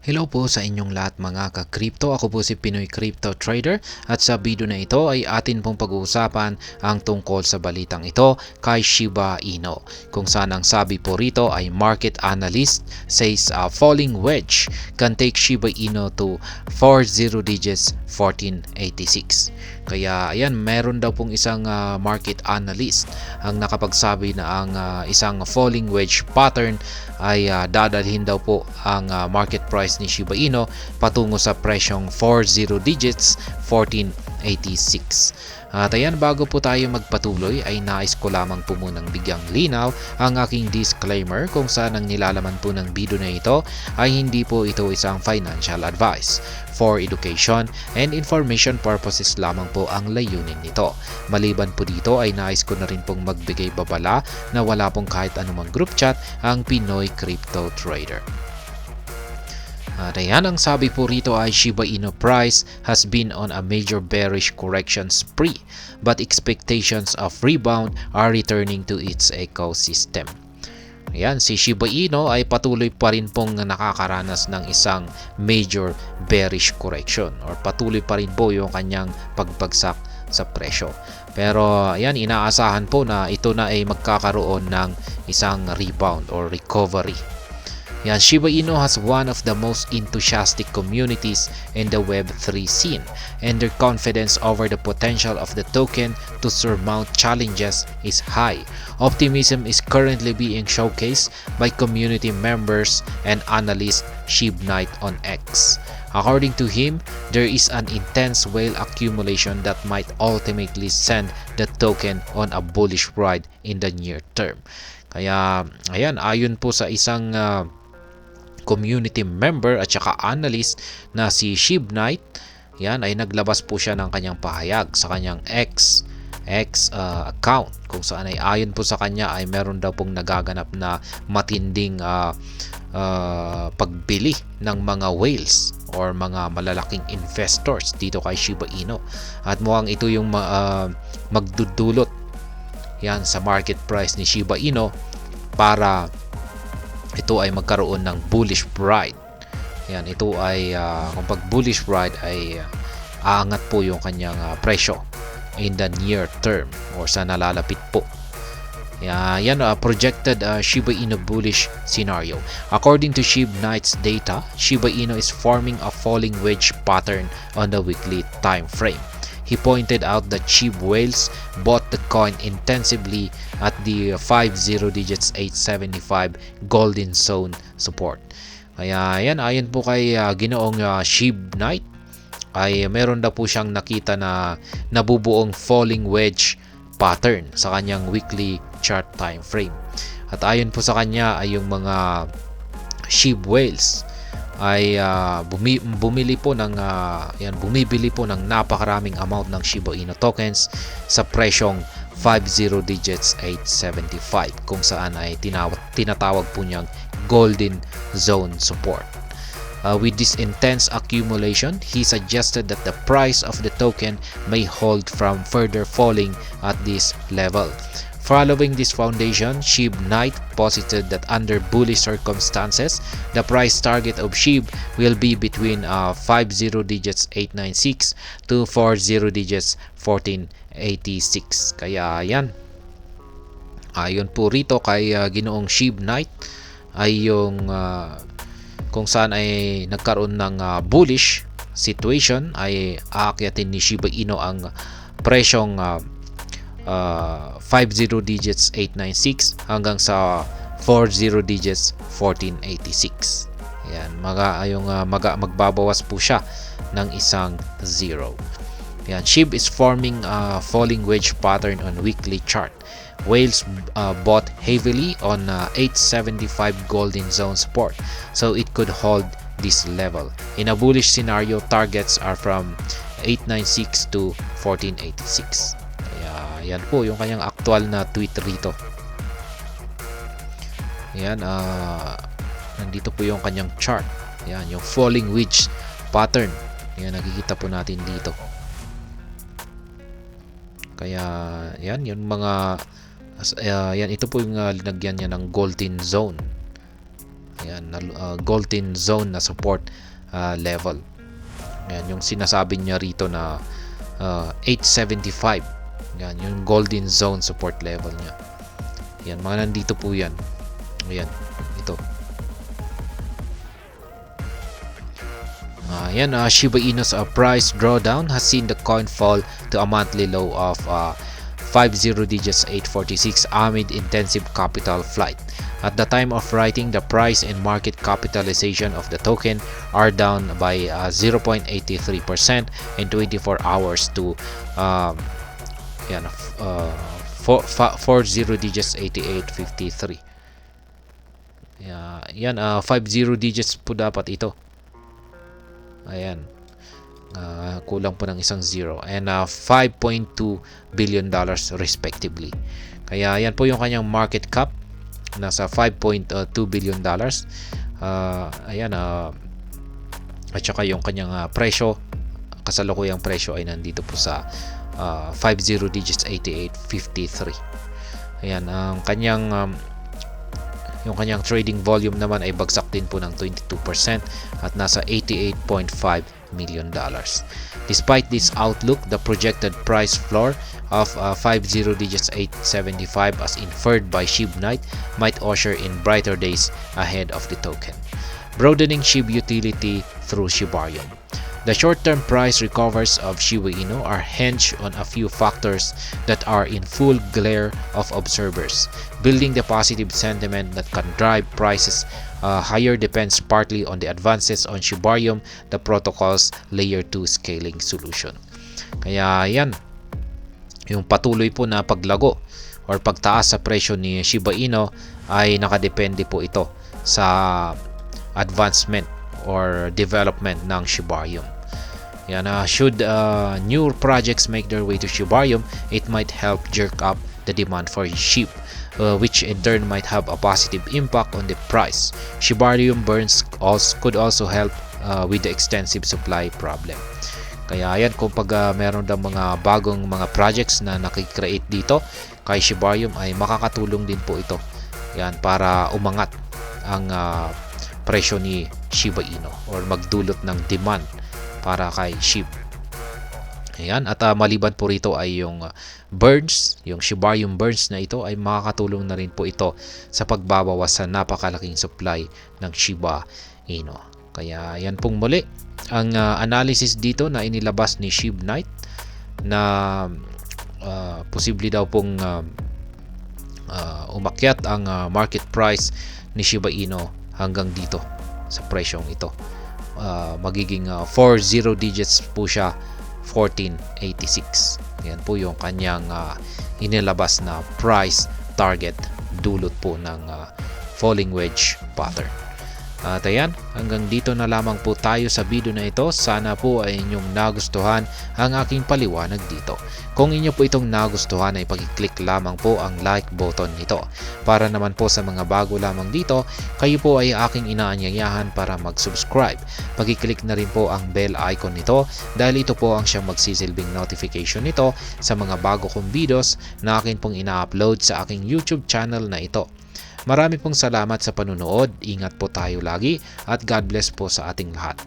Hello po sa inyong lahat mga ka-crypto. Ako po si Pinoy Crypto Trader at sa video na ito ay atin pong pag-uusapan ang tungkol sa balitang ito kay Shiba Inu. Kung saan ang sabi po rito ay market analyst says falling wedge can take Shiba Inu to 40 digits 1486. Kaya ayan, meron daw pong isang market analyst ang nakapagsabi na ang isang falling wedge pattern ay dadalhin daw po ang market price ni Shiba Inu patungo sa presyong 40 digits 1486. At ayan, bago po tayo magpatuloy ay nais ko lamang po munang bigyang linaw ang aking disclaimer kung saan ang nilalaman po ng video na ito ay hindi po ito isang financial advice. For education and information purposes lamang po ang layunin nito. Maliban po dito ay nais ko na rin pong magbigay babala na wala pong kahit anumang group chat ang Pinoy Crypto Trader. At ayan, ang sabi po rito ay Shiba Inu price has been on a major bearish correction spree but expectations of rebound are returning to its ecosystem. Ayan, si Shiba Inu ay patuloy pa rin pong nakakaranas ng isang major bearish correction or patuloy pa rin po yung kanyang pagbagsak sa presyo. Pero ayan, inaasahan po na ito na ay magkakaroon ng isang rebound or recovery. Yan, Shiba Inu has one of the most enthusiastic communities in the Web3 scene, and their confidence over the potential of the token to surmount challenges is high. Optimism is currently being showcased by community members and analyst ShibKnight on X. According to him, there is an intense whale accumulation that might ultimately send the token on a bullish ride in the near term. Kaya, ayan, ayon po sa isang community member at saka analyst na si ShibKnight, yan ay naglabas po siya ng kanyang pahayag sa kanyang X account kung saan ay ayon po sa kanya ay meron daw pong nagaganap na matinding pagbili ng mga whales or mga malalaking investors dito kay Shiba Inu at mukhang ito yung magdudulot yan sa market price ni Shiba Inu para ito ay magkaroon ng bullish ride. Yan, ito ay kung pag bullish ride ay aangat po yung kanyang presyo in the near term or sa nalalapit po. Yan, projected Shiba Inu bullish scenario. According to ShibKnight's data, Shiba Inu is forming a falling wedge pattern on the weekly time frame. He pointed out that SHIB whales bought the coin intensively at the 50 digits 875 golden zone support. Kaya yan, ayon po kay ginoong ShibKnight ay meron daw po siyang nakita na nabubuong falling wedge pattern sa kanyang weekly chart time frame. At ayon po sa kanya ay yung mga SHIB whales ay bumibili po ng napakaraming amount ng Shiba Inu tokens sa presyong 50 digits 875 kung saan ay tinatawag po niyang golden zone support. With this intense accumulation, he suggested that the price of the token may hold from further falling at this level. Following this foundation, ShibKnight posited that under bullish circumstances, the price target of SHIB will be between 50 digits 896 to 40 digits 1486. Kaya yan, ayon po rito kay ginoong ShibKnight ay yung kung saan ay nagkaroon ng bullish situation ay aakyatin ni Shiba Inu ang presyong 50 digits 896 hanggang sa 40 digits 1486. Yan, magbabawas po siya ng isang zero. Yan, SHIB is forming a falling wedge pattern on weekly chart. Whales bought heavily on 875 golden zone support, so it could hold this level. In a bullish scenario, targets are from 896 to 1486. Yan po yung kanyang actual na tweet rito. Yan, nandito po yung kanyang chart. Yan, yung falling wedge pattern. Yan, nakikita po natin dito. Kaya yan, yung mga yan, ito po yung linagyan niya ng golden zone. Ayan, golden zone na support level. Ayan, yung sinasabi niya rito na 875. Ayan, yung golden zone support level niya. Ayan, mga nandito po yan. Ayan, ito. Ayan, Shiba Inu's price drawdown has seen the coin fall to a monthly low of 50 digits 846 amid intensive capital flight. At the time of writing, the price and market capitalization of the token are down by 0.83% in 24 hours to 40 digits 8853. Yan, 50 digits po dapat ito. Ayan. Kulang po ng isang zero. And $5.2 billion respectively. Kaya yan po yung kanyang market cap. Nasa $5.2 billion. Ayan. At saka yung kanyang presyo, kasalukuyang presyo ay nandito po sa 50 digits 8853. Ayan. Ang kanyang yung kanyang trading volume naman ay bagsak din po ng 22% at nasa $88.5 million. Despite this outlook, the projected price floor of 50 digits 875 as inferred by SHIB Knight might usher in brighter days ahead of the token. Broadening SHIB utility through Shibarium. The short-term price recovers of Shiba Inu are hinged on a few factors that are in full glare of observers. Building the positive sentiment that can drive prices higher depends partly on the advances on Shibarium, the protocol's layer 2 scaling solution. Kaya yan, yung patuloy po na paglago or pagtaas sa presyo ni Shiba Inu ay nakadepende po ito sa advancement or development ng Shibarium. Yan, should new projects make their way to Shibarium, it might help jerk up the demand for SHIB, which in turn might have a positive impact on the price. Shibarium burns could also help with the extensive supply problem. Kaya yan, kung pag meron daw mga bagong mga projects na nakikreate dito kay Shibarium ay makakatulong din po ito. Yan, para umangat ang presyo ni Shiba Inu or magdulot ng demand para kay SHIB. Ayan, at maliban po rito ay yung burns, yung Shibarium burns na ito ay makakatulong na rin po ito sa pagbabawas sa napakalaking supply ng Shiba Inu. Kaya yan pong muli ang analysis dito na inilabas ni SHIB Knight na posible daw pong umakyat ang market price ni Shiba Inu hanggang dito sa presyong ito. Magiging 40 digits po siya, 1486. Yan po yung kanyang inilabas na price target dulot po ng falling wedge pattern. At ayan, hanggang dito na lamang po tayo sa video na ito. Sana po ay inyong nagustuhan ang aking paliwanag dito. Kung inyo po itong nagustuhan ay pag-click lamang po ang like button nito. Para naman po sa mga bago lamang dito, kayo po ay aking inaanyayahan para mag-subscribe. Pag-click na rin po ang bell icon nito dahil ito po ang siyang magsisilbing notification nito sa mga bago kong videos na akin pong ina-upload sa aking YouTube channel na ito. Marami pong salamat sa panunood, ingat po tayo lagi at God bless po sa ating lahat.